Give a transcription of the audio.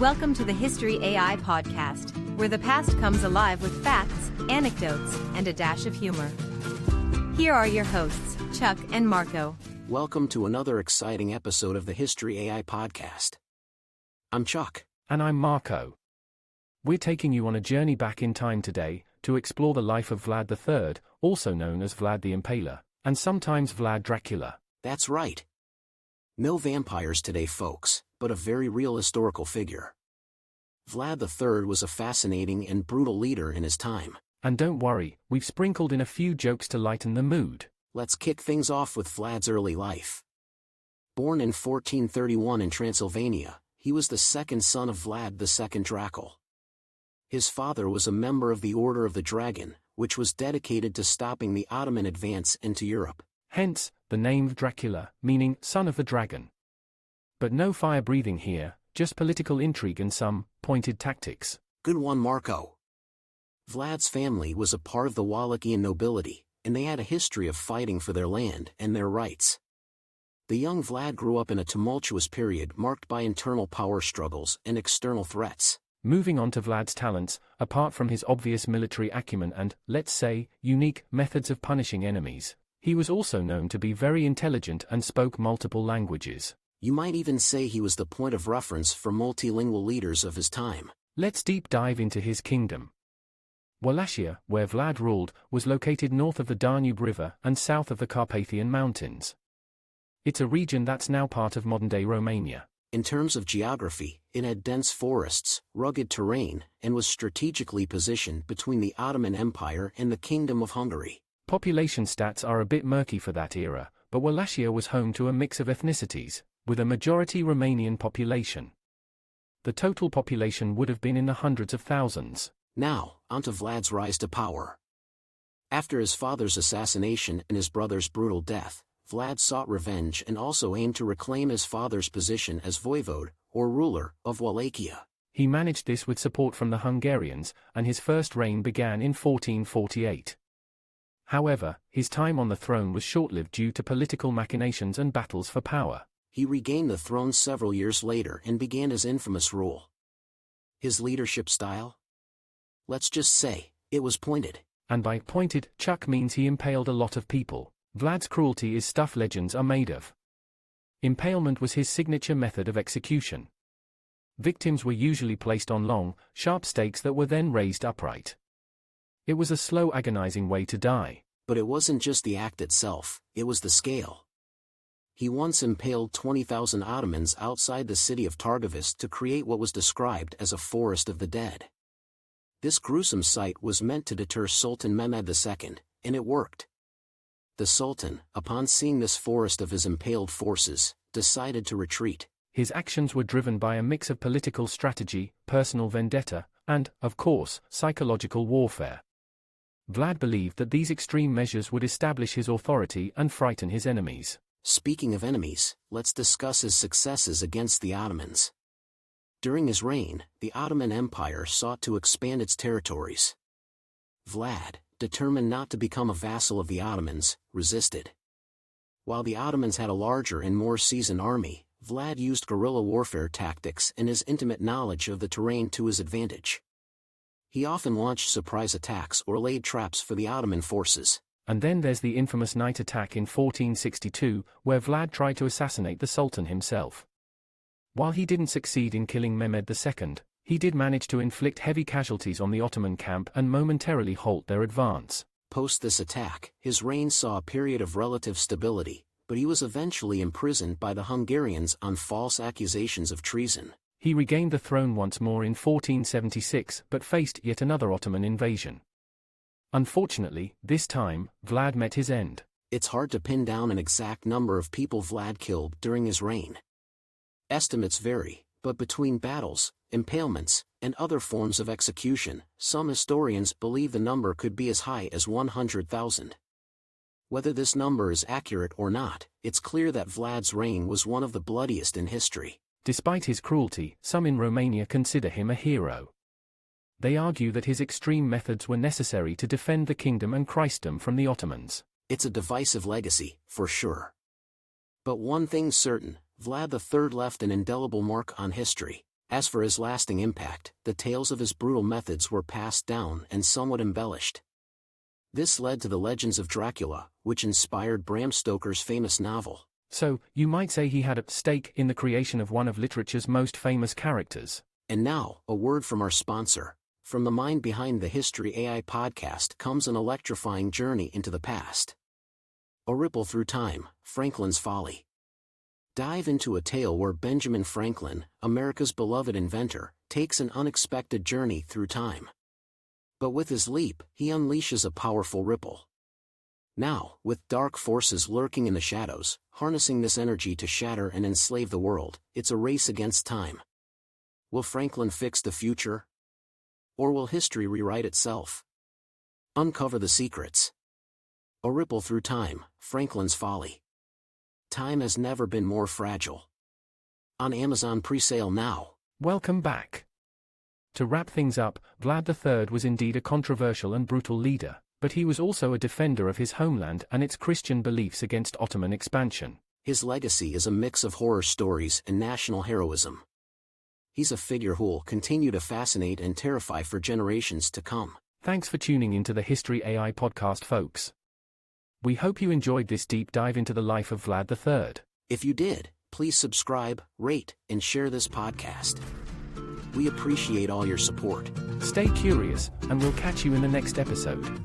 Welcome to the History AI podcast, where the past comes alive with facts, anecdotes, and a dash of humor. Here are your hosts, Chuck and Marco. Welcome to another exciting episode of the History AI podcast. I'm Chuck. And I'm Marco. We're taking you on a journey back in time today to explore the life of Vlad III, also known as Vlad the Impaler, and sometimes Vlad Dracula. That's right. No vampires today, folks, but a very real historical figure. Vlad III was a fascinating and brutal leader in his time. And don't worry, we've sprinkled in a few jokes to lighten the mood. Let's kick things off with Vlad's early life. Born in 1431 in Transylvania, he was the second son of Vlad II Dracul. His father was a member of the Order of the Dragon, which was dedicated to stopping the Ottoman advance into Europe. Hence, the name Dracula, meaning son of the dragon. But no fire-breathing here, just political intrigue and some pointed tactics. Good one, Marco. Vlad's family was a part of the Wallachian nobility, and they had a history of fighting for their land and their rights. The young Vlad grew up in a tumultuous period marked by internal power struggles and external threats. Moving on to Vlad's talents, apart from his obvious military acumen and, let's say, unique methods of punishing enemies, he was also known to be very intelligent and spoke multiple languages. You might even say he was the point of reference for multilingual leaders of his time. Let's deep dive into his kingdom. Wallachia, where Vlad ruled, was located north of the Danube River and south of the Carpathian Mountains. It's a region that's now part of modern-day Romania. In terms of geography, it had dense forests, rugged terrain, and was strategically positioned between the Ottoman Empire and the Kingdom of Hungary. Population stats are a bit murky for that era, but Wallachia was home to a mix of ethnicities, with a majority Romanian population. The total population would have been in the hundreds of thousands. Now, onto Vlad's rise to power. After his father's assassination and his brother's brutal death, Vlad sought revenge and also aimed to reclaim his father's position as voivode, or ruler, of Wallachia. He managed this with support from the Hungarians, and his first reign began in 1448. However, his time on the throne was short-lived due to political machinations and battles for power. He regained the throne several years later and began his infamous rule. His leadership style? Let's just say, it was pointed. And by pointed, Chuck means he impaled a lot of people. Vlad's cruelty is stuff legends are made of. Impalement was his signature method of execution. Victims were usually placed on long, sharp stakes that were then raised upright. It was a slow, agonizing way to die. But it wasn't just the act itself, it was the scale. He once impaled 20,000 Ottomans outside the city of Targovist to create what was described as a forest of the dead. This gruesome sight was meant to deter Sultan Mehmed II, and it worked. The Sultan, upon seeing this forest of his impaled forces, decided to retreat. His actions were driven by a mix of political strategy, personal vendetta, and, of course, psychological warfare. Vlad believed that these extreme measures would establish his authority and frighten his enemies. Speaking of enemies, let's discuss his successes against the Ottomans. During his reign, the Ottoman Empire sought to expand its territories. Vlad, determined not to become a vassal of the Ottomans, resisted. While the Ottomans had a larger and more seasoned army, Vlad used guerrilla warfare tactics and his intimate knowledge of the terrain to his advantage. He often launched surprise attacks or laid traps for the Ottoman forces. And then there's the infamous night attack in 1462, where Vlad tried to assassinate the Sultan himself. While he didn't succeed in killing Mehmed II, he did manage to inflict heavy casualties on the Ottoman camp and momentarily halt their advance. Post this attack, his reign saw a period of relative stability, but he was eventually imprisoned by the Hungarians on false accusations of treason. He regained the throne once more in 1476 but faced yet another Ottoman invasion. Unfortunately, this time, Vlad met his end. It's hard to pin down an exact number of people Vlad killed during his reign. Estimates vary, but between battles, impalements, and other forms of execution, some historians believe the number could be as high as 100,000. Whether this number is accurate or not, it's clear that Vlad's reign was one of the bloodiest in history. Despite his cruelty, some in Romania consider him a hero. They argue that his extreme methods were necessary to defend the kingdom and Christendom from the Ottomans. It's a divisive legacy, for sure. But one thing's certain, Vlad III left an indelible mark on history. As for his lasting impact, the tales of his brutal methods were passed down and somewhat embellished. This led to the legends of Dracula, which inspired Bram Stoker's famous novel. So, you might say he had a stake in the creation of one of literature's most famous characters. And now, a word from our sponsor. From the mind behind the History AI podcast comes an electrifying journey into the past. A ripple through time, Franklin's Folly. Dive into a tale where Benjamin Franklin, America's beloved inventor, takes an unexpected journey through time. But with his leap, he unleashes a powerful ripple. Now, with dark forces lurking in the shadows, harnessing this energy to shatter and enslave the world, it's a race against time. Will Franklin fix the future? Or will history rewrite itself? Uncover the secrets. A ripple through time, Franklin's Folly. Time has never been more fragile. On Amazon pre-sale now. Welcome back. To wrap things up, Vlad III was indeed a controversial and brutal leader, but he was also a defender of his homeland and its Christian beliefs against Ottoman expansion. His legacy is a mix of horror stories and national heroism. He's a figure who'll continue to fascinate and terrify for generations to come. Thanks for tuning into the History AI podcast, folks. We hope you enjoyed this deep dive into the life of Vlad III. If you did, please subscribe, rate, and share this podcast. We appreciate all your support. Stay curious, and we'll catch you in the next episode.